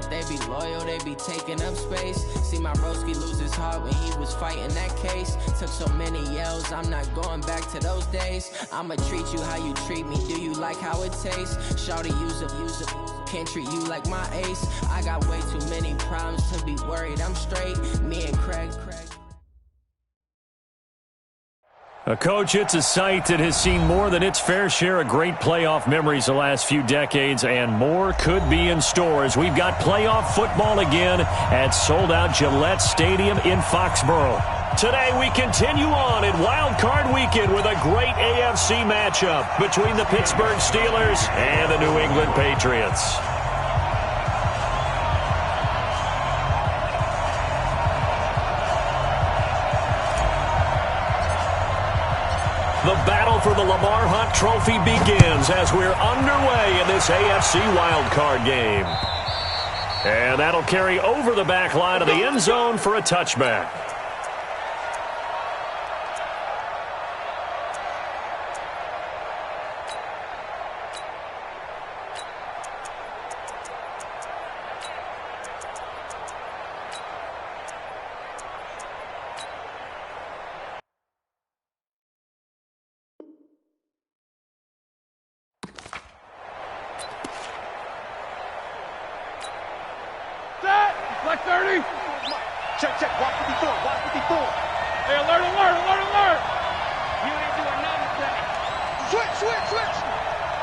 They be loyal, they be taking up space. See my broski lose his heart when he was fighting that case. Took so many yells, I'm not going back to those days. I'ma treat you how you treat me, do you like how it tastes? Shawty, use up, can't treat you like my ace. I got way too many problems to be worried, I'm straight. Me and Craig. Coach, it's a site that has seen more than its fair share of great playoff memories the last few decades, and more could be in store as we've got playoff football again at sold-out Gillette Stadium in Foxborough. Today we continue on in Wild Card Weekend with a great AFC matchup between the Pittsburgh Steelers and the New England Patriots. The battle for the Lamar Hunt Trophy begins as we're underway in this AFC wildcard game. And that'll carry over the back line of the end zone for a touchback. Black 30. Check. Watch 54. Hey, alert. You ain't doing nothing today. Switch.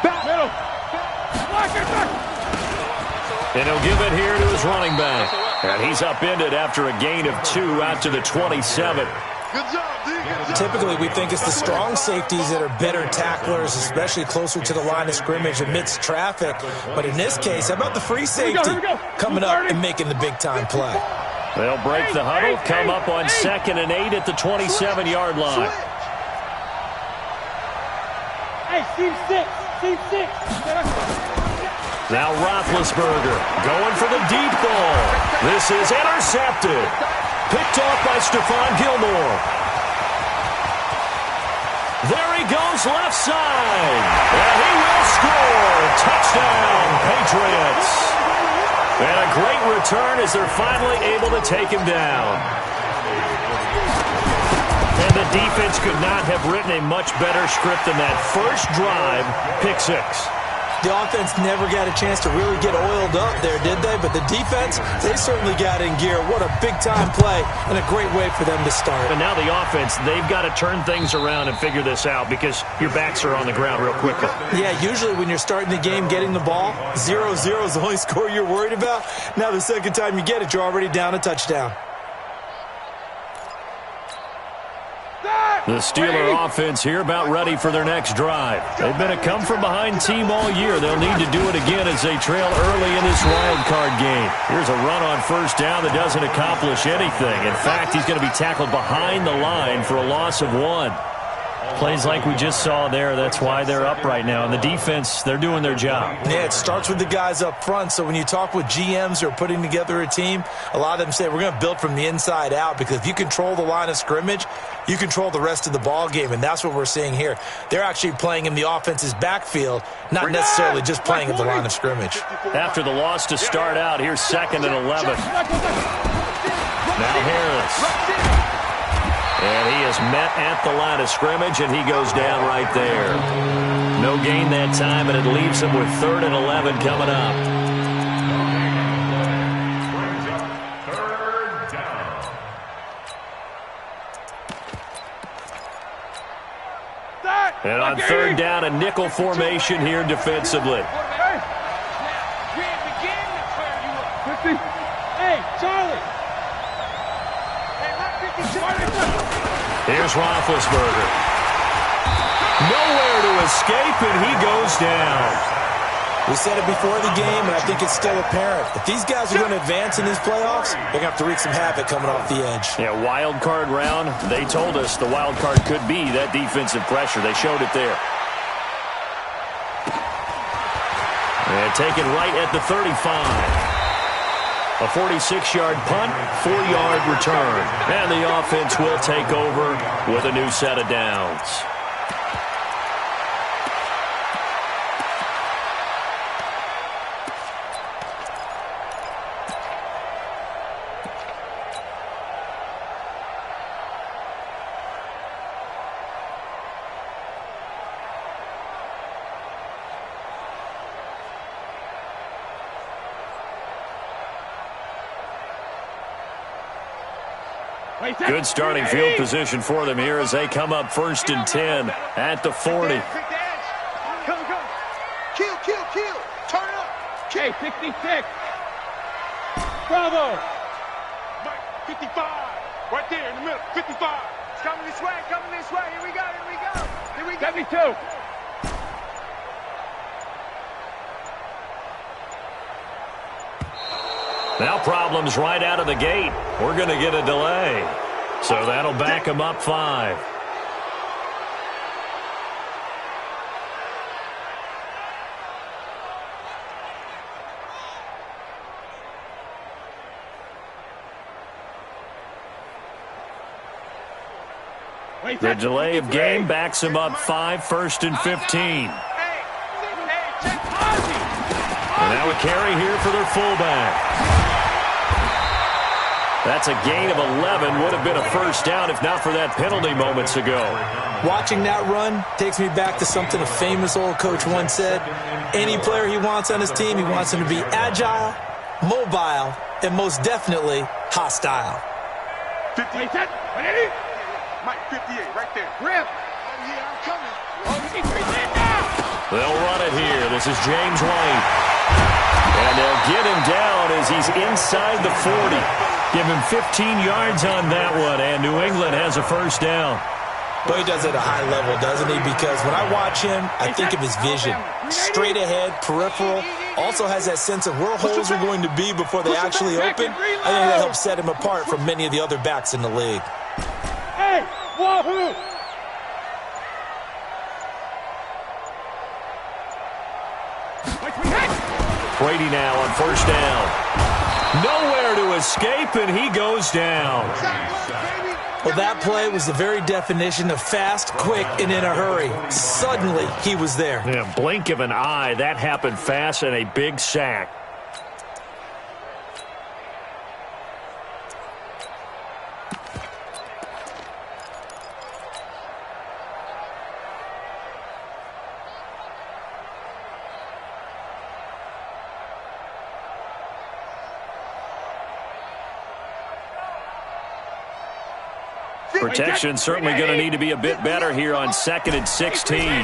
Back. Middle. Black. And he'll give it here to his running back. And he's upended after a gain of 2 out to the 27. Good job, D. Typically, we think it's the strong safeties that are better tacklers, especially closer to the line of scrimmage amidst traffic. But in this case, how about the free safety coming up and making the big-time play? They'll break the huddle, come up on 2nd and 8 at the 27-yard line. Hey, team six. Now Roethlisberger going for the deep ball. This is intercepted. Picked off by Stephon Gilmore. There he goes left side. And he will score. Touchdown, Patriots. And a great return as they're finally able to take him down. And the defense could not have written a much better script than that first drive, pick 6. The offense never got a chance to really get oiled up there, did they? But the defense, they certainly got in gear. What a big-time play and a great way for them to start. And now the offense, they've got to turn things around and figure this out because your backs are on the ground real quickly. Yeah, usually when you're starting the game getting the ball, 0-0 is the only score you're worried about. Now the second time you get it, you're already down a touchdown. The Steeler offense here about ready for their next drive. They've been a come-from-behind team all year. They'll need to do it again as they trail early in this wild card game. Here's a run on first down that doesn't accomplish anything. In fact, he's going to be tackled behind the line for a loss of 1. Plays like we just saw there, that's why they're up right now. And the defense, they're doing their job. Yeah, it starts with the guys up front. So when you talk with GMs who are putting together a team, a lot of them say we're going to build from the inside out because if you control the line of scrimmage, you control the rest of the ball game, and that's what we're seeing here. They're actually playing in the offense's backfield, not necessarily just playing at the line of scrimmage. After the loss to start out, here's 2nd and 11. Now Harris. And he is met at the line of scrimmage, and he goes down right there. No gain that time, and it leaves him with 3rd and 11 coming up. And on 3rd down, a nickel formation here defensively. Hey, Charlie. Here's Roethlisberger. Nowhere to escape, and he goes down. We said it before the game, and I think it's still apparent. If these guys are going to advance in these playoffs, they're going to have to wreak some havoc coming off the edge. Yeah, wild card round. They told us the wild card could be that defensive pressure. They showed it there. And taken right at the 35. A 46-yard punt, 4-yard return. And the offense will take over with a new set of downs. Good starting field position for them here as they come up 1st and 10 at the 40. Kill. Turn up. Okay, 66. Bravo. 55. Right there in the middle. 55. It's coming this way. Here we go. 72. Now problems right out of the gate. We're going to get a delay. So that'll back them up 5. The delay of game backs him up 5, 1st and 15. And now a carry here for their fullback. That's a gain of 11. Would have been a first down if not for that penalty moments ago. Watching that run takes me back to something a famous old coach once said. Any player he wants on his team, he wants him to be agile, mobile, and most definitely hostile. 58. Mike, 58, right there. Rip. Yeah, I'm coming. They'll run it here. This is James White. And they'll get him down as he's inside the 40. Give him 15 yards on that one, and New England has a first down. But he does it at a high level, doesn't he? Because when I watch him, I think of his vision. Straight ahead, peripheral. Also has that sense of where holes are going to be before they actually open. I think that helps set him apart from many of the other backs in the league. Hey, wahoo! Brady now on first down. Nowhere to escape, and he goes down. Well, that play was the very definition of fast, quick, and in a hurry. Suddenly, he was there. Yeah, blink of an eye, that happened fast, and a big sack. Protection certainly going to need to be a bit better here on 2nd and 16. Hey,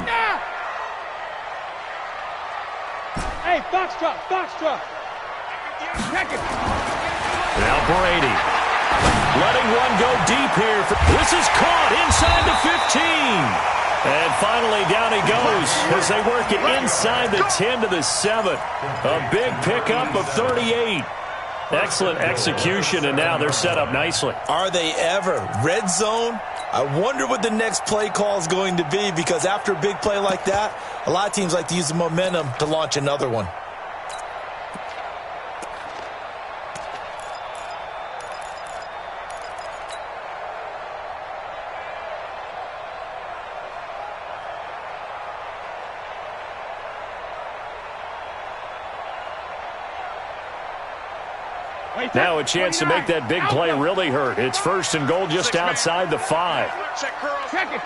Foxtrot. Now Brady. Letting one go deep here. This is caught inside the 15. And finally down he goes as they work it inside the 10 to the 7. A big pickup of 38. Excellent execution, and now they're set up nicely. Are they ever? Red zone? I wonder what the next play call is going to be, because after a big play like that, a lot of teams like to use the momentum to launch another one. Now a chance to make that big play really hurt. It's 1st and goal just outside the 5. Check it.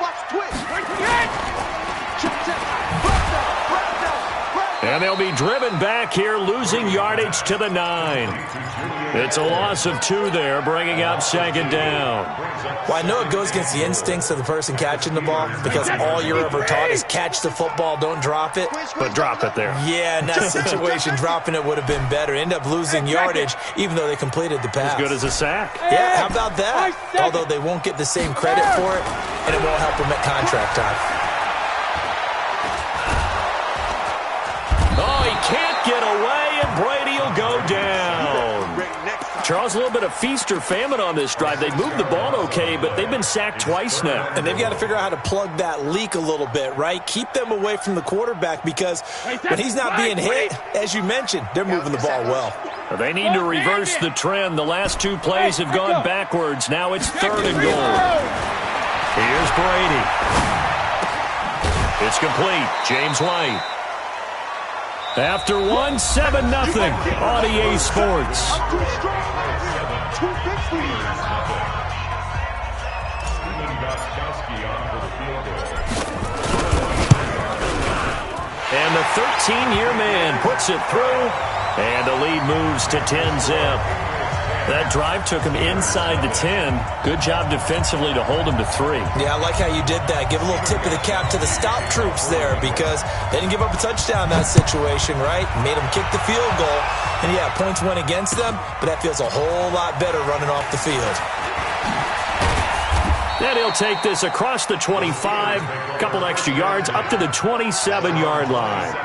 Watch twist. And they'll be driven back here, losing yardage to the 9. It's a loss of 2 there, bringing up 2nd down. Well, I know it goes against the instincts of the person catching the ball, because all you're ever taught is catch the football, don't drop it. But drop it there. Yeah, in that situation, dropping it would have been better. End up losing yardage, even though they completed the pass. As good as a sack. Yeah, how about that? Although they won't get the same credit for it, and it won't help them at contract time. Oh, he can't get away, and Brady will go down. Charles, a little bit of feast or famine on this drive. They moved the ball okay, but they've been sacked twice now. And they've got to figure out how to plug that leak a little bit, right? Keep them away from the quarterback, because when he's not being hit, as you mentioned, they're moving the ball well. They need to reverse the trend. The last 2 plays have gone backwards. Now it's 3rd and goal. Here's Brady. It's complete. James White. After 1, 7-0 on EA Sports. And the 13-year man puts it through, and the lead moves to 10-zip. That drive took him inside the 10. Good job defensively to hold him to 3. Yeah, I like how you did that. Give a little tip of the cap to the stop troops there because they didn't give up a touchdown in that situation, right? Made them kick the field goal. And, yeah, points went against them, but that feels a whole lot better running off the field. Then he'll take this across the 25, a couple extra yards, up to the 27-yard line.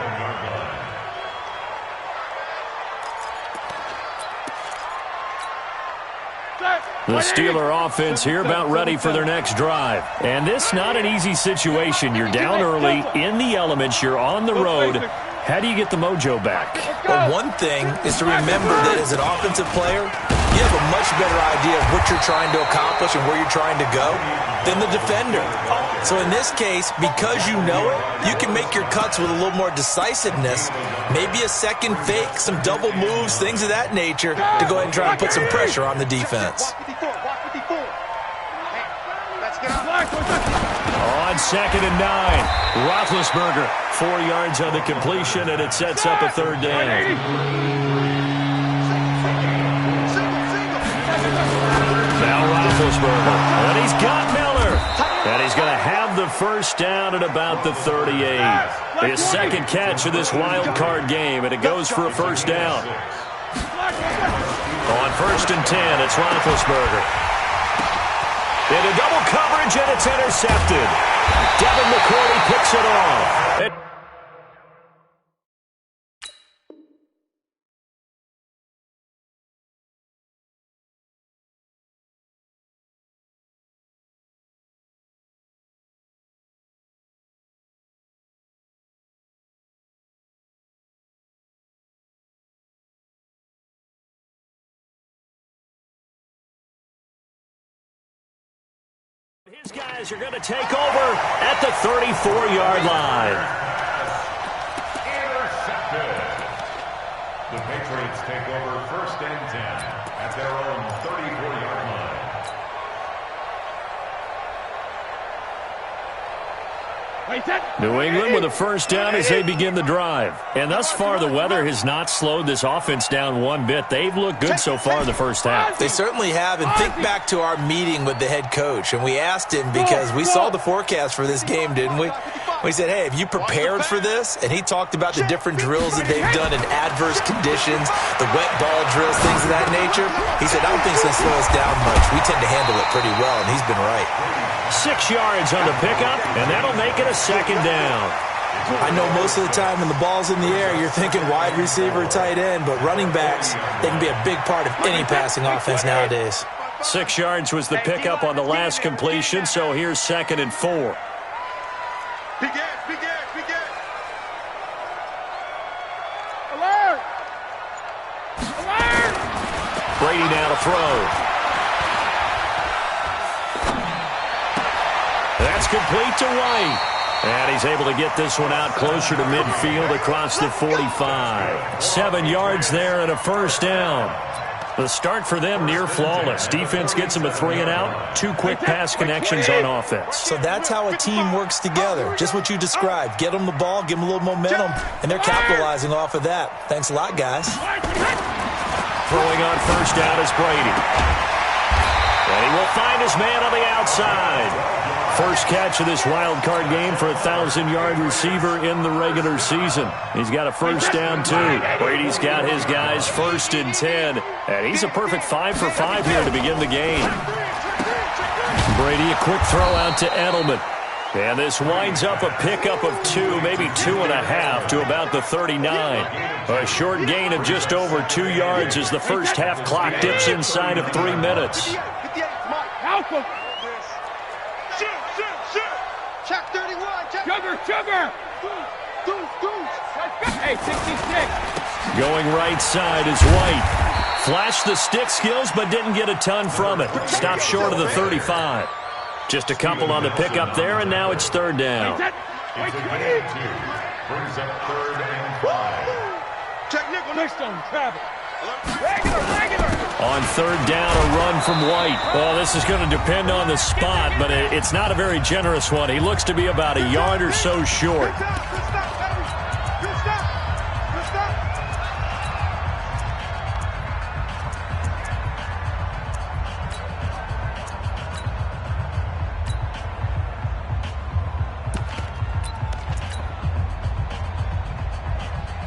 The Steeler offense here about ready for their next drive. And this not an easy situation. You're down early, in the elements, you're on the road. How do you get the mojo back? Well, one thing is to remember that as an offensive player, you have a much better idea of what you're trying to accomplish and where you're trying to go than the defender. So in this case, because you know it, you can make your cuts with a little more decisiveness, maybe a second fake, some double moves, things of that nature, to go ahead and try and put some pressure on the defense. On 2nd and 9, Roethlisberger, 4 yards on the completion, and it sets up a 3rd down. Now Roethlisberger, and he's got Miller. And he's going to have the first down at about the 38. His second catch of this wild card game, and it goes for a first down. On 1st and 10, it's Roethlisberger. Into double coverage, and it's intercepted. Devin McCourty picks it off. His guys are going to take over at the 34-yard line. Intercepted. The Patriots take over 1st and 10 at their own 34-yard line. New England with a first down as they begin the drive. And thus far, the weather has not slowed this offense down one bit. They've looked good so far in the first half. They certainly have. And think back to our meeting with the head coach. And we asked him because we saw the forecast for this game, didn't we? We said, hey, have you prepared for this? And he talked about the different drills that they've done in adverse conditions, the wet ball drills, things of that nature. He said, I don't think it's going to slow us down much. We tend to handle it pretty well, and he's been right. 6 yards on the pickup, and that'll make it a 2nd down. I know most of the time when the ball's in the air, you're thinking wide receiver, tight end, but running backs, they can be a big part of any passing offense nowadays. 6 yards was the pickup on the last completion, so here's 2nd and 4. Big ass, big ass, big ass. Alert! Alert! Brady now to throw. That's complete to White. And he's able to get this one out closer to midfield across the 45. 7 yards there and a first down. The start for them near flawless. Defense gets them a 3 and out. 2 quick pass connections on offense. So that's how a team works together. Just what you described. Get them the ball, give them a little momentum, and they're capitalizing off of that. Thanks a lot, guys. Throwing on first down is Brady. And he will find his man on the outside. First catch of this wild card game for a 1,000-yard receiver in the regular season. He's got a first down, too. Brady's got his guys 1st and 10. And he's a perfect 5 for 5 here to begin the game. Brady, a quick throw out to Edelman. And this winds up a pickup of 2, maybe 2.5 to about the 39. A short gain of just over 2 yards as the first half clock dips inside of 3 minutes. Check 31. Check. Sugar. Hey, 66. Going right side is White. Flashed the stick skills, but didn't get a ton from it. Stopped short of the 35. Just a couple on the pickup there, and now it's 3rd down. Brings up 3rd and 5. Check nickel. Next on travel. Regular. On 3rd down, a run from White. Well, this is going to depend on the spot, but it's not a very generous one. He looks to be about a yard or so short.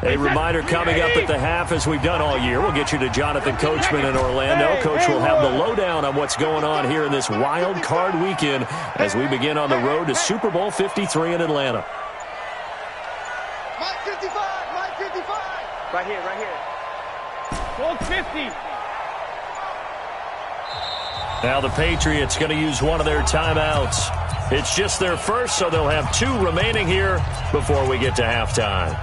A reminder coming up at the half, as we've done all year. We'll get you to Jonathan Coachman in Orlando. Coach will have the lowdown on what's going on here in this wild card weekend as we begin on the road to Super Bowl 53 in Atlanta. Mike 55, Mike 55. Right here, right here. Gold 50. Now the Patriots going to use one of their timeouts. It's just their first, so they'll have 2 remaining here before we get to halftime.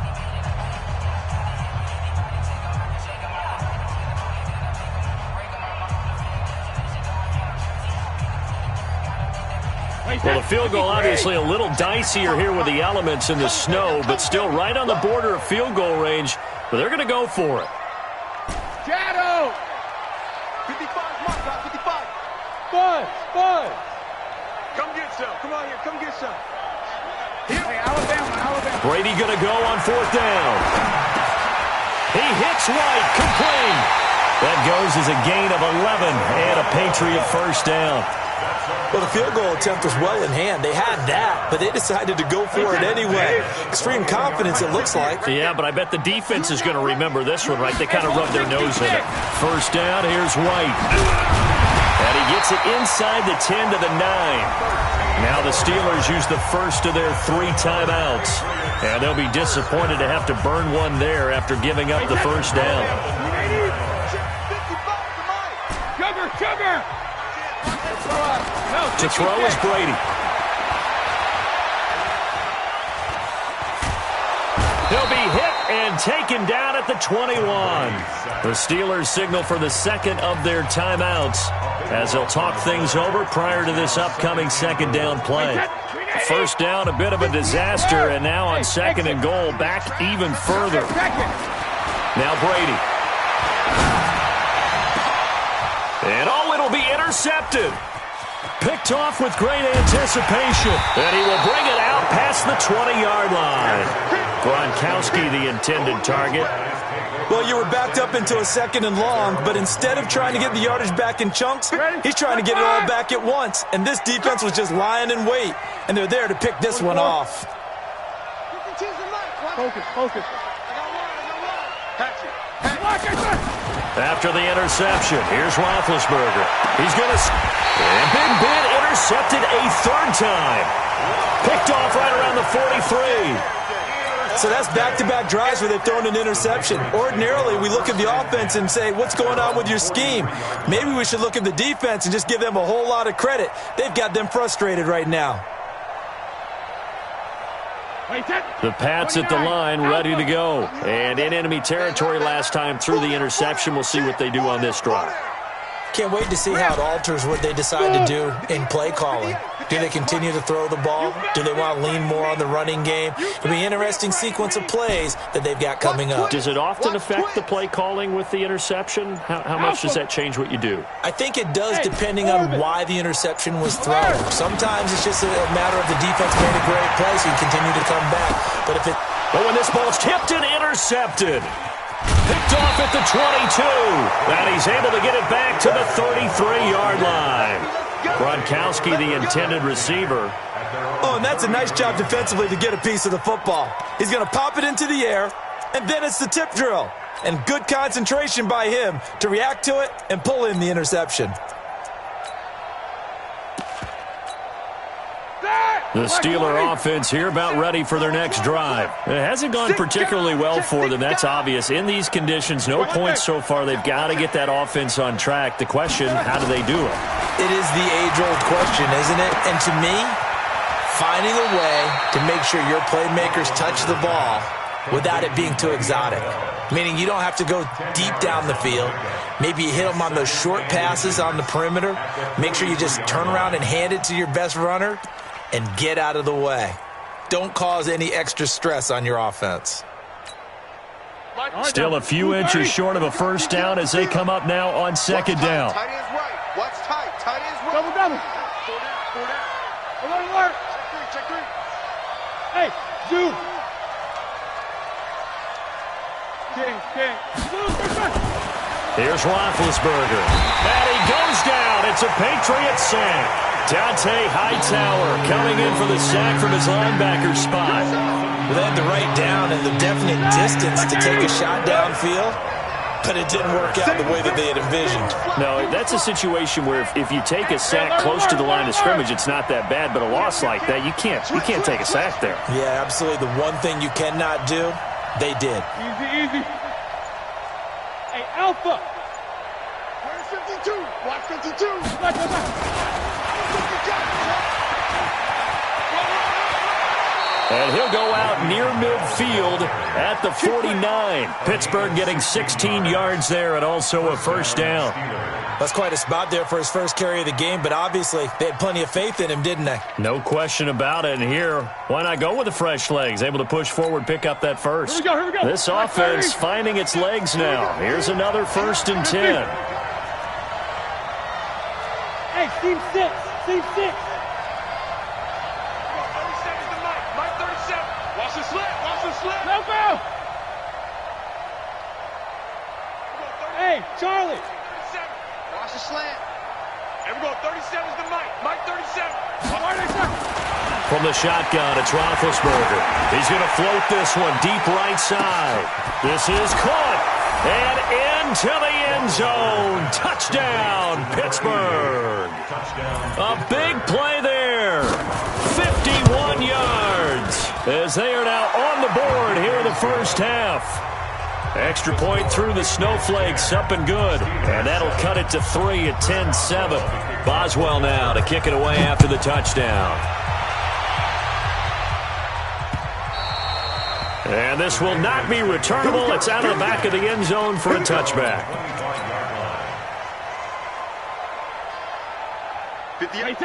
Well, the field goal obviously a little dicier here with the elements in the snow, but still right on the border of field goal range. But they're going to go for it. Shadow. 55, Mark, 55. Buzz. Come get some. Come on here. Come get some. Hey, Alabama. Brady going to go on 4th down. He hits White, complete. That goes as a gain of 11 and a Patriot first down. Well, the field goal attempt was well in hand. They had that, but they decided to go for it anyway. Extreme confidence, it looks like. Yeah, but I bet the defense is going to remember this one, right? They kind of rubbed their nose in it. First down, here's White. And he gets it inside the 10 to the 9. Now the Steelers use the first of their 3 timeouts. And they'll be disappointed to have to burn one there after giving up the first down. Sugar. To throw is Brady. He'll be hit and taken down at the 21. The Steelers signal for the second of their timeouts as they'll talk things over prior to this upcoming second down play. First down, a bit of a disaster, and now on 2nd and goal, back even further. Now Brady. And it'll be intercepted. Picked off with great anticipation. And he will bring it out past the 20-yard line. Gronkowski, the intended target. Well, you were backed up into a 2nd and long, but instead of trying to get the yardage back in chunks, he's trying to get it all back at once. And this defense was just lying in wait, and they're there to pick this one off. Focus. After the interception, here's Roethlisberger. He's going to... And Big Ben intercepted a 3rd time. Picked off right around the 43. So that's back-to-back drives where they've thrown an interception. Ordinarily, we look at the offense and say, what's going on with your scheme? Maybe we should look at the defense and just give them a whole lot of credit. They've got them frustrated right now. The Pats at the line, ready to go. And in enemy territory last time through the interception. We'll see what they do on this drive. Can't wait to see how it alters what they decide to do in play calling. Do they continue to throw the ball? Do they want to lean more on the running game? It'll be an interesting sequence of plays that they've got coming up. Does it often affect the play calling with the interception? How much does that change what you do? I think it does, depending on why the interception was thrown. Sometimes it's just a matter of the defense made a great play, so you continue to come back. But if it... But when this ball's tipped and intercepted... Picked off at the 22. And he's able to get it back to the 33-yard line. Gronkowski, the intended receiver. Oh, and that's a nice job defensively to get a piece of the football. He's going to pop it into the air, and then it's the tip drill. And good concentration by him to react to it and pull in the interception. The Steeler offense here about ready for their next drive. It hasn't gone particularly well for them. That's obvious. In these conditions, no points so far. They've got to get that offense on track. The question, how do they do it? It is the age-old question, isn't it? And to me, finding a way to make sure your playmakers touch the ball without it being too exotic. Meaning you don't have to go deep down the field. Maybe you hit them on those short passes on the perimeter. Make sure you just turn around and hand it to your best runner and get out of the way. Don't cause any extra stress on your offense. Still a few inches short of a first down as they come up now on 2nd down. Tight end's right. Watch tight. Tight end's right. Double. Four down. Alert. Check three. Hey, zoom. King. Here's Roethlisberger. And he goes down. It's a Patriot sack. Dante Hightower coming in for the sack from his linebacker spot. Well, they had the right down and the definite distance to take a shot downfield, but it didn't work out the way that they had envisioned. No, that's a situation where if you take a sack close to the line of scrimmage, it's not that bad, but a loss like that, you can't take a sack there. Yeah, absolutely. The one thing you cannot do, they did. Easy, easy. Hey, Alpha. Where's 52? Watch 52. And he'll go out near midfield at the 49. Pittsburgh getting 16 yards there and also a first down. That's quite a spot there for his first carry of the game, but obviously they had plenty of faith in him, didn't they? No question about it. And here, why not go with the fresh legs? Able to push forward, pick up that first. Here we go. This offense finding its legs now. Here's another 1st and 10. Hey, team 6. Team 6. Watch the slip. Watch the slip. No go. Hey, Charlie. 37. Watch the slant. Here we go. 37's the Mike. Mike 37. From the shotgun, it's Roethlisberger. He's going to float this one deep right side. This is caught. And into the end zone. Touchdown, Pittsburgh. A big play there. 51 yards. As they are now on the board here in the first half. Extra point through the snowflakes, up and good. And that'll cut it to 3 at 10-7. Boswell now to kick it away after the touchdown. And this will not be returnable. It's out of the back of the end zone for a touchback.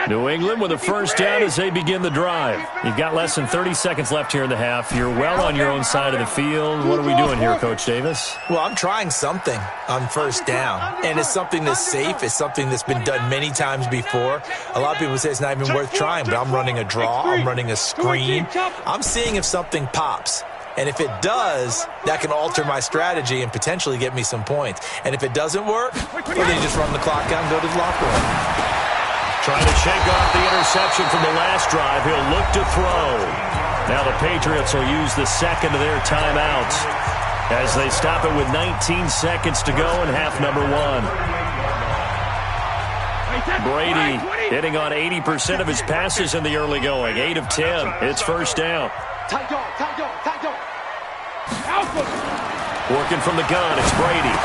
New England with a first down as they begin the drive. You've got less than 30 seconds left here in the half. You're well on your own side of the field. What are we doing here, Coach Davis? Well, I'm trying something on first down, and it's something that's safe. It's something that's been done many times before. A lot of people say it's not even worth trying, but I'm running a draw. I'm running a screen. I'm seeing if something pops. And if it does, that can alter my strategy and potentially get me some points. And if it doesn't work, well, then you just run the clock out and go to the locker room. Trying to shake off the interception from the last drive. He'll look to throw. Now the Patriots will use the second of their timeouts as they stop it with 19 seconds to go in half number 1. Brady hitting on 80% of his passes in the early going. 8 of 10. It's first down. Tight dog. Working from the gun, it's Brady.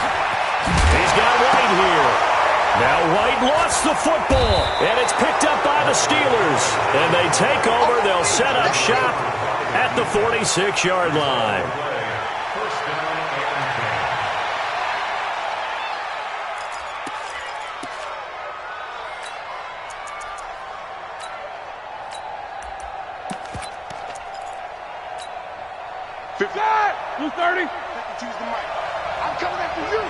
He's got White here. Now White lost the football, and it's picked up by the Steelers. And they take over. They'll set up shop at the 46-yard line. Blue 30. 52's the Mike. I'm coming after you.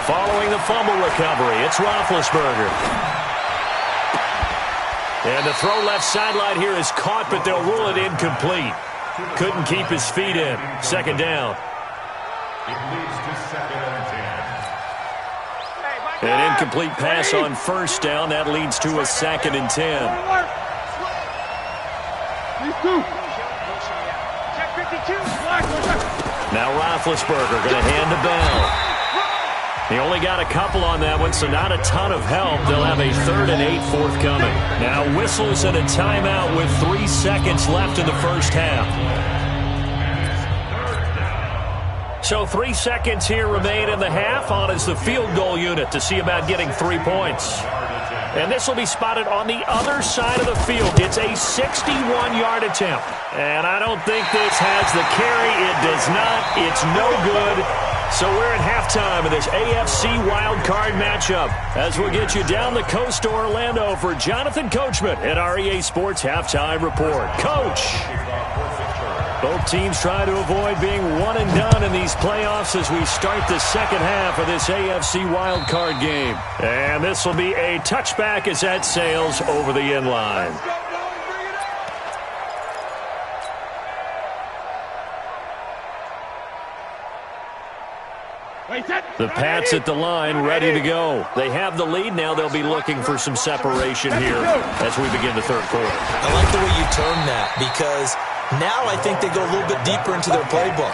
Following the fumble recovery, it's Roethlisberger. And the throw left sideline here is caught, but they'll rule it incomplete. Couldn't keep his feet in. Second down. It leads to 2nd and 10. An incomplete pass on first down. That leads to a 2nd and 10. These two. Check 52. Now Roethlisberger going to hand to Bell. He only got a couple on that one, so not a ton of help. They'll have a 3rd and 8 forthcoming. Now whistles and a timeout with 3 seconds left in the first half. So 3 seconds here remain in the half. On is the field goal unit to see about getting 3 points. And this will be spotted on the other side of the field. It's a 61-yard attempt. And I don't think this has the carry. It does not. It's no good. So we're at halftime of this AFC wildcard matchup as we'll get you down the coast to Orlando for Jonathan Coachman at our EA Sports Halftime Report. Coach, both teams try to avoid being one and done in these playoffs as we start the second half of this AFC wildcard game. And this will be a touchback as that sails over the end line. Wait, The Pats at the line, ready to go. They have the lead now. They'll be looking for some separation here as we begin the third quarter. I like the way you term that, because now I think they go a little bit deeper into their playbook.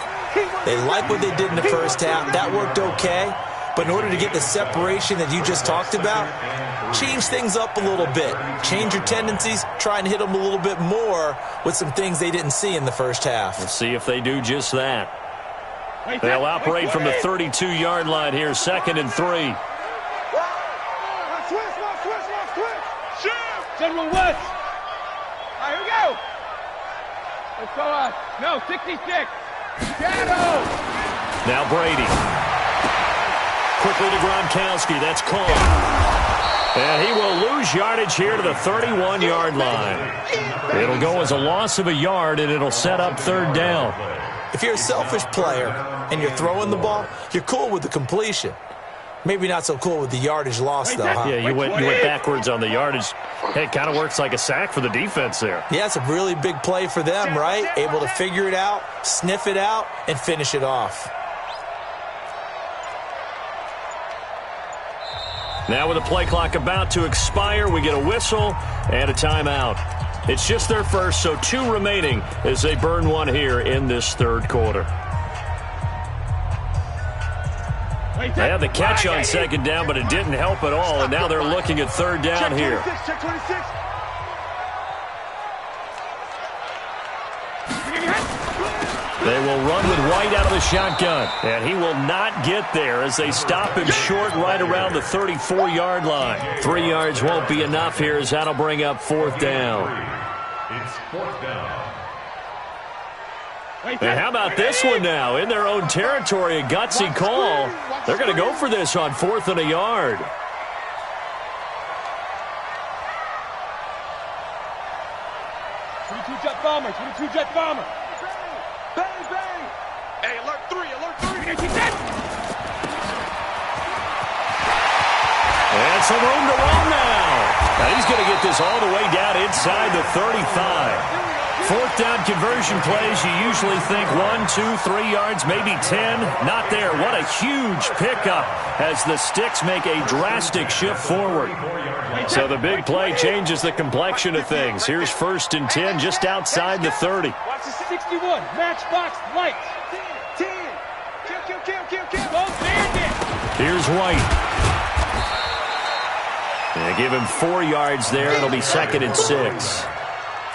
They like what they did in the first half. That worked okay. But in order to get the separation that you just talked about, change things up a little bit. Change your tendencies. Try and hit them a little bit more with some things they didn't see in the first half. Let's see if they do just that. They'll operate from the 32-yard line here, 2nd and 3. General West. All right, here we go. Let's go on. No, 66. Shadow. Now Brady. Quickly to Gronkowski. That's caught. And he will lose yardage here to the 31-yard line. It'll go as a loss of a yard, and it'll set up 3rd down. If you're a selfish player and you're throwing the ball, you're cool with the completion. Maybe not so cool with the yardage loss, though, huh? Yeah, you went backwards on the yardage. Hey, it kind of works like a sack for the defense there. Yeah, it's a really big play for them, right? Able to figure it out, sniff it out, and finish it off. Now with the play clock about to expire, we get a whistle and a timeout. It's just their first, so 2 remaining as they burn one here in this third quarter. They had the catch on 2nd down, but it didn't help at all, and now they're looking at 3rd down here. Check 26. They will run with White out of the shotgun, and he will not get there as they stop him short right around the 34-yard line. 3 yards won't be enough here as that'll bring up 4th down. It's 4th down. And how about this one now? In their own territory, a gutsy call. They're going to go for this on 4th and a yard. Jet bomber, 22-jet bomber. Bang, bang. Hey, alert 3, alert 3. And some room to run now. Now he's going to get this all the way down inside the 35. 4th down conversion plays, you usually think 1, 2, 3 yards, maybe 10. Not there. What a huge pickup as the Sticks make a drastic shift forward. So the big play changes the complexion of things. Here's 1st and 10 just outside the 30. Watch the 61. Matchbox lights. 10. Kill. Go bandit. Here's White. And give him 4 yards there. It'll be 2nd and 6.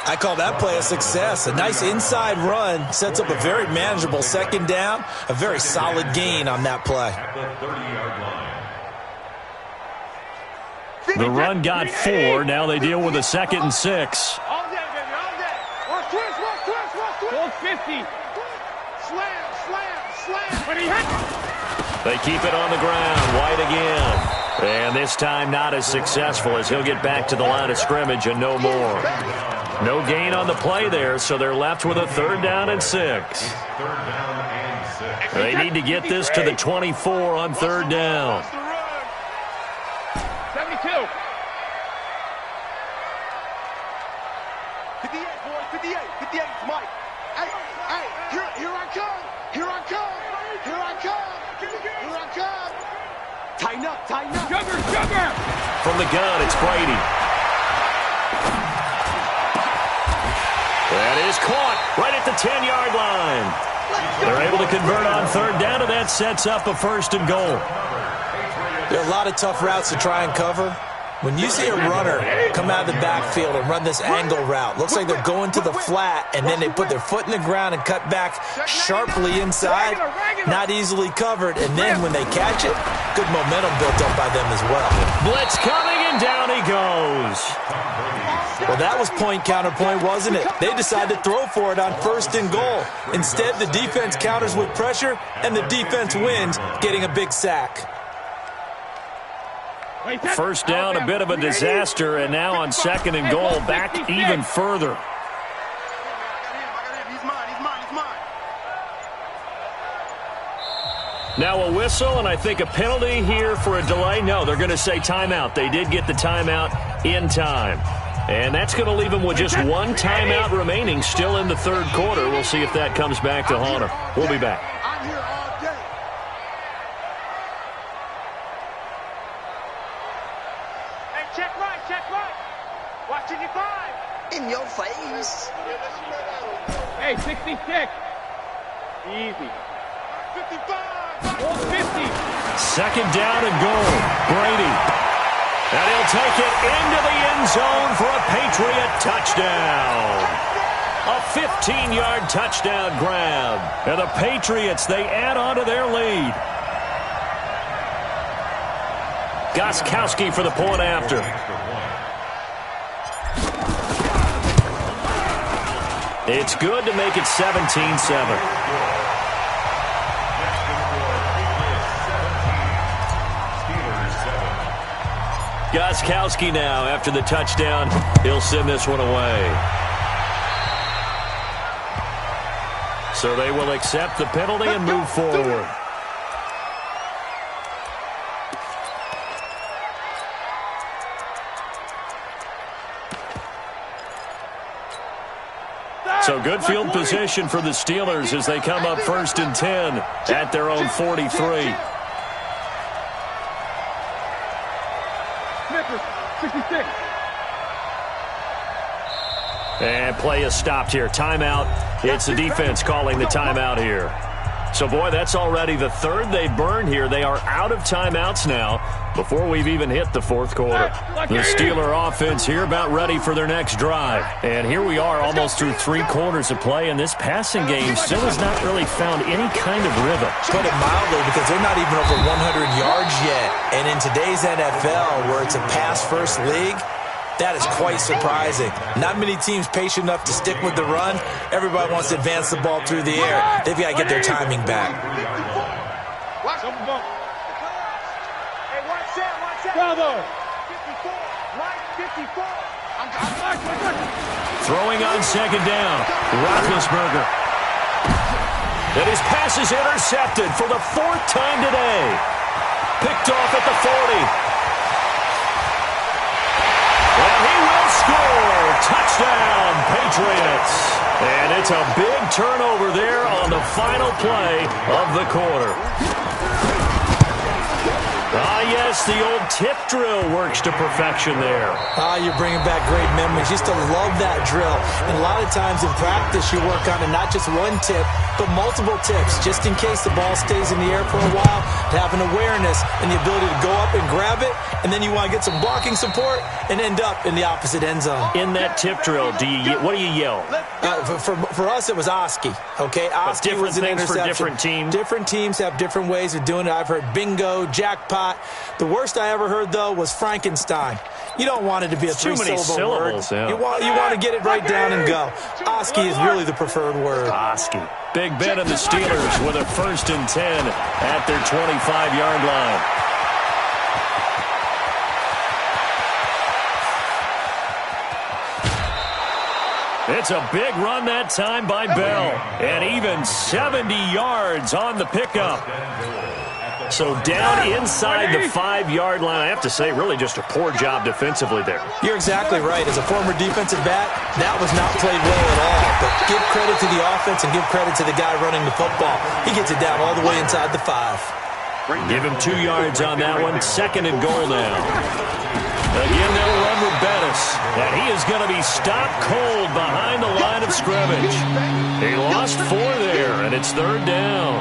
I call that play a success. A nice inside run sets up a very manageable 2nd down. A very solid gain on that play. At the 30-yard line. The run got 4. Now they deal with a 2nd and 6. All day, baby, all day. Watch twist. 50. Slam. When he hits. They keep it on the ground. White again. And this time not as successful as he'll get back to the line of scrimmage and no more. No gain on the play there, so they're left with a 3rd down and 6. 3rd down and 6. They need to get this to the 24 on 3rd down. 72. 58, boys, 58, Mike. Hey, here I come. Tighten up. Sugar. From the gun, it's Brady. That is caught right at the 10-yard line. They're able to convert on 3rd down, and that sets up a 1st and goal. There are a lot of tough routes to try and cover. When you see a runner come out of the backfield and run this angle route, looks like they're going to the flat, and then they put their foot in the ground and cut back sharply inside, not easily covered, and then when they catch it, good momentum built up by them as well. Blitz coming, and down he goes. Well, that was point counterpoint, wasn't it? They decided to throw for it on 1st and goal. Instead, the defense counters with pressure, and the defense wins, getting a big sack. 1st down, a bit of a disaster, and now on 2nd and goal, back even further. He's mine. Now a whistle, and I think a penalty here for a delay. No, they're going to say timeout. They did get the timeout in time. And that's going to leave them with just 1 timeout remaining still in the 3rd quarter. We'll see if that comes back to haunt them. We'll be back. I'm here all day. check right. Watching your 5. In your face. Hey, 66. Easy. 55. 50. Second down and goal. Brady. And he'll take it into the end zone for a Patriot touchdown. A 15-yard touchdown grab. And the Patriots, they add on to their lead. Gostkowski for the point after. It's good to make it 17-7. Gostkowski now, after the touchdown, he'll send this one away. So they will accept the penalty and move forward. So good field position for the Steelers as they come up 1st and 10 at their own 43. 66. And play is stopped here. Timeout. It's the defense calling the timeout here. So, boy, that's already the third they've burned here. They are out of timeouts now before we've even hit the fourth quarter. The Steeler offense here about ready for their next drive. And here we are almost through 3 quarters of play, and this passing game still has not really found any kind of rhythm. Put it mildly, because they're not even over 100 yards yet. And in today's NFL, where it's a pass-first league, that is quite surprising. Not many teams patient enough to stick with the run. Everybody wants to advance the ball through the air. They've got to get their timing back. Watch them bump. Hey, watch that. Bravo. 54. Right, 54. Throwing on second down, Roethlisberger. And his pass is intercepted for the 4th time today. Picked off at the 40. And he will score. Touchdown, Patriots. And it's a big turnover there on the final play of the quarter. Ah, yes, the old tip drill works to perfection there. You're bringing back great memories. Used to love that drill. And a lot of times in practice, you work on it, not just one tip, but multiple tips, just in case the ball stays in the air for a while, to have an awareness and the ability to go up and grab it, and then you want to get some blocking support and end up in the opposite end zone. In that tip drill, what do you yell? For us, it was Oski. Okay, Oski was an interception. For different teams. Different teams have different ways of doing it. I've heard bingo, jackpot. The worst I ever heard, though, was Frankenstein. You don't want it to be a 3-syllable word. Yeah. You want to get it right down and go. Oski is really the preferred word. Oski. Big Ben and the Steelers with a 1st and 10 at their 25-yard line. It's a big run that time by Bell. And even 70 yards on the pickup. So down inside the 5-yard line. I have to say, really just a poor job defensively there. You're exactly right. As a former defensive back, that was not played well at all. But give credit to the offense and give credit to the guy running the football. He gets it down all the way inside the 5. Give him 2 yards on that one. 2nd and goal now. Again, they'll run with Bettis. And he is going to be stopped cold behind the line of scrimmage. He lost 4 there, and it's 3rd down.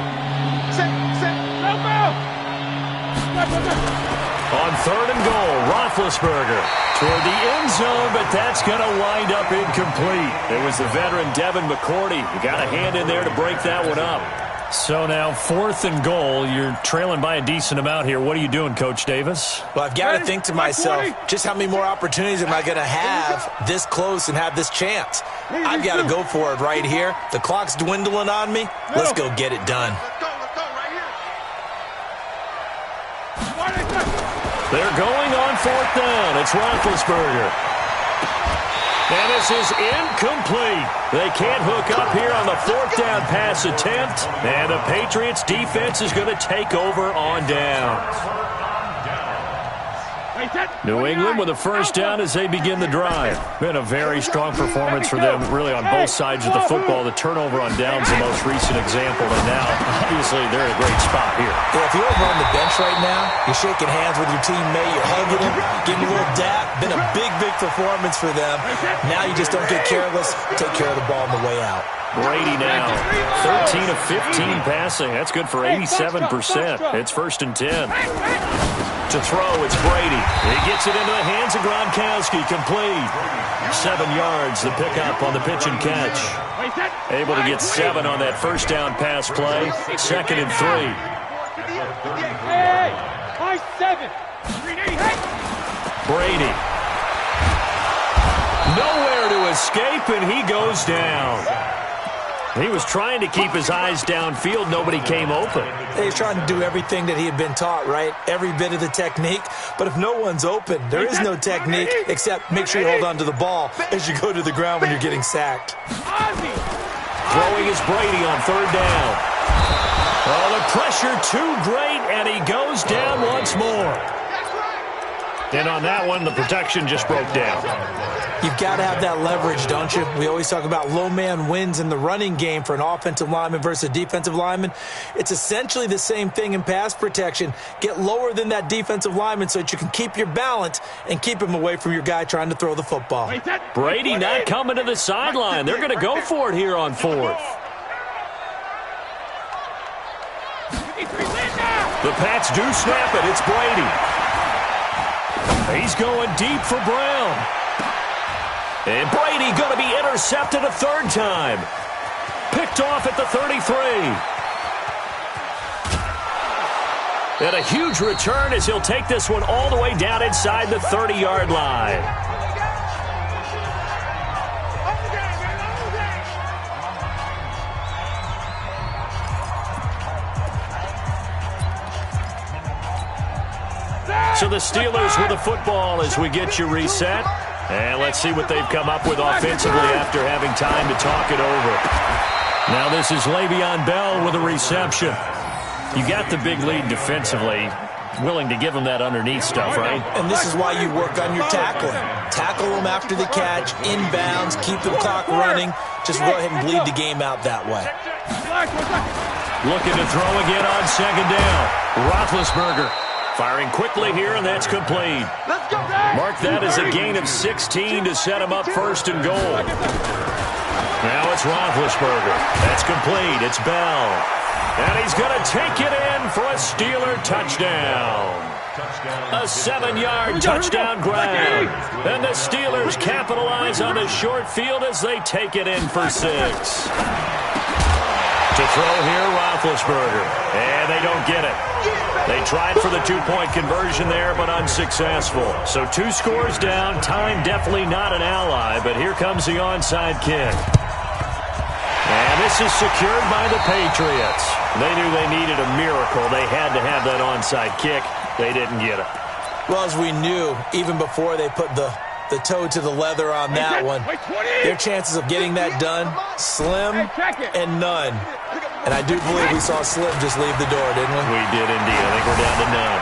On 3rd and goal, Roethlisberger toward the end zone, but that's going to wind up incomplete. It was the veteran Devin McCourty who got a hand in there to break that one up. So now 4th and goal. You're trailing by a decent amount here. What are you doing, Coach Davis? Well, I've got to think to myself, just how many more opportunities am I going to have this close and have this chance? I've got to go for it right here. The clock's dwindling on me. Let's go get it done. They're going on 4th down. It's Roethlisberger. And this is incomplete. They can't hook up here on the 4th down pass attempt. And the Patriots defense is going to take over on downs. New England with a first down as they begin the drive. Been a very strong performance for them, really, on both sides of the football. The turnover on downs, the most recent example, and now, obviously, they're in a great spot here. Yeah, if you're over on the bench right now, you're shaking hands with your teammate, you're hugging him, giving him a little dap. Been a big, big performance for them. Now you just don't get careless. Take care of the ball on the way out. Brady now, 13 of 15 passing. That's good for 87%. It's 1st and 10. To throw, it's Brady. He gets it into the hands of Gronkowski. Complete. 7 yards, the pickup on the pitch and catch. Able to get 7 on that first down pass play. 2nd and 3. Brady. Nowhere to escape, and he goes down. He was trying to keep his eyes downfield. Nobody came open. He's trying to do everything that he had been taught, right? Every bit of the technique. But if no one's open, there is no technique except make sure you hold on to the ball as you go to the ground when you're getting sacked. Throwing is Brady on 3rd down. Oh, the pressure too great, and he goes down once more. And on that one, the protection just broke down. You've got to have that leverage, don't you? We always talk about low man wins in the running game for an offensive lineman versus a defensive lineman. It's essentially the same thing in pass protection. Get lower than that defensive lineman so that you can keep your balance and keep him away from your guy trying to throw the football. Brady not coming to the sideline. They're going to go for it here on 4th. The Pats do snap it. It's Brady. He's going deep for Brown. And Brady going to be intercepted a 3rd time. Picked off at the 33. And a huge return as he'll take this one all the way down inside the 30-yard line. So the Steelers with the football as we get you reset. And let's see what they've come up with offensively after having time to talk it over. Now this is Le'Veon Bell with a reception. You got the big lead defensively. Willing to give them that underneath stuff, right? And this is why you work on your tackling. Tackle them after the catch, inbounds, keep the clock running. Just go ahead and bleed the game out that way. Looking to throw again on 2nd down. Roethlisberger firing quickly here, and that's complete. Mark that as a gain of 16 to set him up 1st and goal. Now it's Roethlisberger. That's complete. It's Bell. And he's going to take it in for a Steeler touchdown. A 7-yard touchdown grab. And the Steelers capitalize on the short field as they take it in for 6. To throw here, Roethlisberger. And they don't get it. They tried for the 2-point conversion there, but unsuccessful. So 2 scores down. Time definitely not an ally, but here comes the onside kick. And this is secured by the Patriots. They knew they needed a miracle. They had to have that onside kick. They didn't get it. Well, as we knew, even before they put the toe to the leather on that one, their chances of getting that done, slim and none. And I do believe we saw Slim just leave the door, didn't we? We did indeed. I think we're down to none.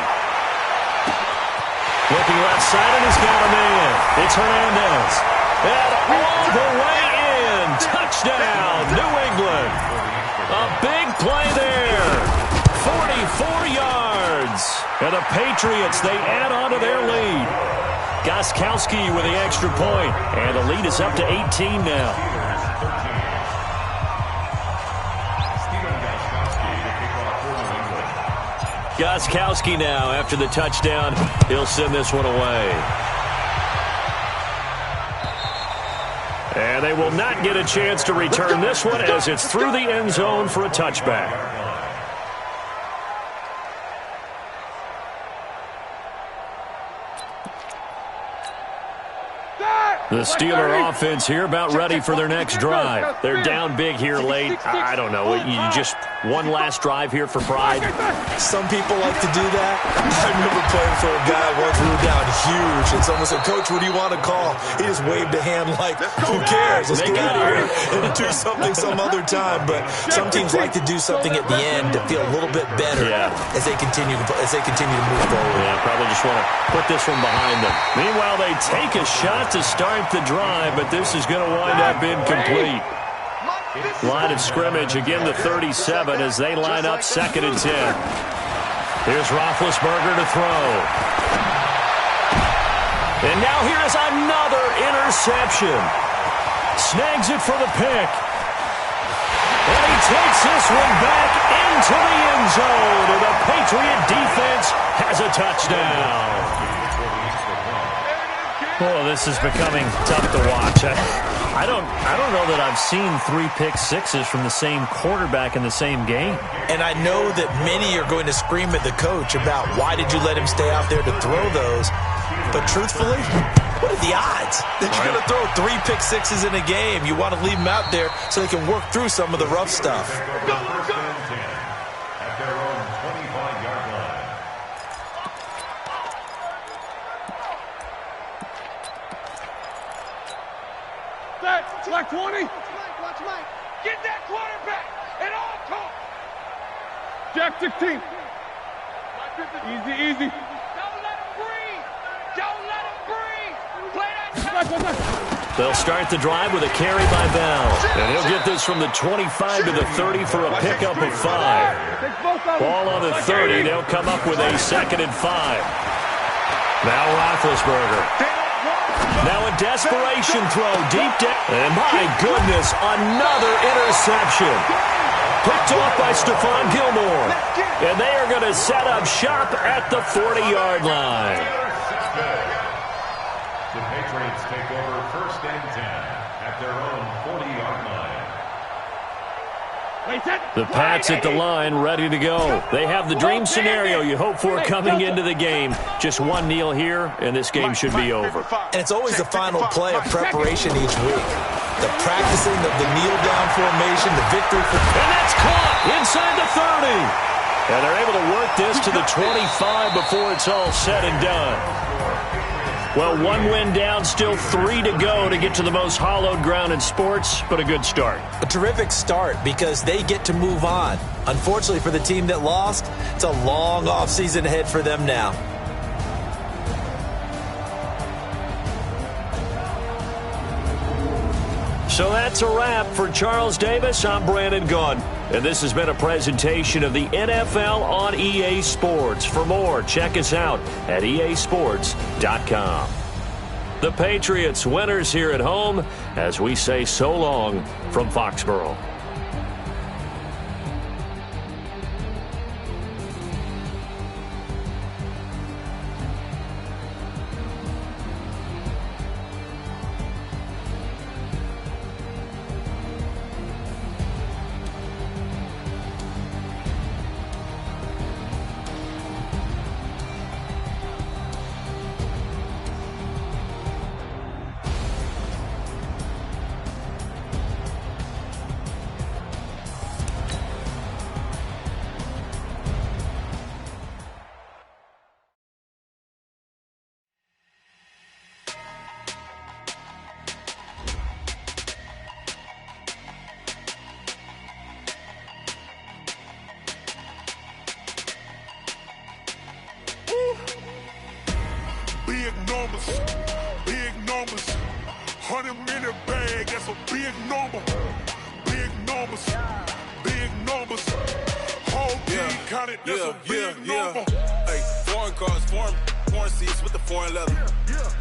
Looking left side, and he's got a man. It's Hernandez. And all the way in. Touchdown, New England. A big play there. 44 yards. And the Patriots, they add on to their lead. Gostkowski with the extra point. And the lead is up to 18 now. Gostkowski now, after the touchdown, he'll send this one away. And they will not get a chance to return this one as it's through the end zone for a touchback. The Steeler offense here about ready for their next drive. They're down big here late. I don't know. You just one last drive here for pride. Some people like to do that. I remember playing for a guy once we were down huge, and someone said, "Coach, what do you want to call?" He just waved a hand like, "Who cares? Let's get out of here and do something some other time." But some teams like to do something at the end to feel a little bit better as they continue to move forward. Yeah, probably just want to put this one behind them. Meanwhile, they take a shot to start the drive, but this is going to wind up incomplete. Line of scrimmage, again the 37 as they line up 2nd and 10. Here's Roethlisberger to throw. And now here is another interception. Snags it for the pick. And he takes this one back into the end zone, and the Patriot defense has a touchdown. Oh, this is becoming tough to watch. I don't know that I've seen 3 pick sixes from the same quarterback in the same game. And I know that many are going to scream at the coach about why did you let him stay out there to throw those. But truthfully, what are the odds that you're going to throw 3 pick sixes in a game? You want to leave them out there so they can work through some of the rough stuff. First and 10 at their own 25-yard line. Black 20. Watch Mike. Get that quarterback at all costs. Jack 16. Easy. Don't let him breathe. Don't let him breathe. Play that. They'll start the drive with a carry by Bell. And he'll get this from the 25 to the 30 for a pickup of 5. Ball on the 30. They'll come up with a 2nd and 5. Now Roethlisberger. Now a desperation throw deep down. And my goodness, another interception. Picked off by Stephon Gilmore. And they are going to set up shop at the 40-yard line. The Patriots take over 1st and 10 at their own 40-yard line. The Pats at the line, ready to go. They have the dream scenario you hope for coming into the game. Just one kneel here, and this game should be over. And it's always the final play of preparation each week. The practicing of the kneel-down formation, the victory. And that's caught inside the 30. And they're able to work this to the 25 before it's all said and done. Well, 1 win down, still 3 to go to get to the most hallowed ground in sports, but a good start. A terrific start because they get to move on. Unfortunately for the team that lost, it's a long offseason ahead for them now. So that's a wrap for Charles Davis. I'm Brandon Gunn. And this has been a presentation of the NFL on EA Sports. For more, check us out at easports.com. The Patriots winners here at home as we say so long from Foxborough. Big numbers, 100-minute bag, that's a big number. Big numbers, whole team counted, that's a big number. Hey, foreign cars, foreign seats with the foreign leather.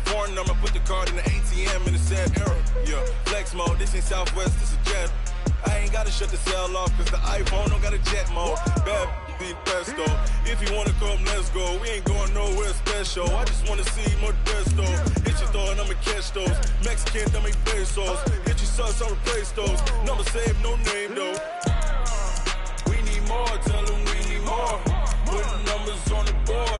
Foreign number, put the card in the ATM in the sad era. Yeah, flex mode, this ain't Southwest, this a jet. I ain't gotta shut the cell off, cause the iPhone don't got a jet mode. Bad beat pesto. If you wanna come, let's go. We ain't going nowhere special. I just wanna see more desto. Hit your throw and I'ma catch those. Mexican, dummy pesos. Hit your sauce, I'll replace those. Number saved, no name though. We need more, tell them we need more. Put numbers on the board.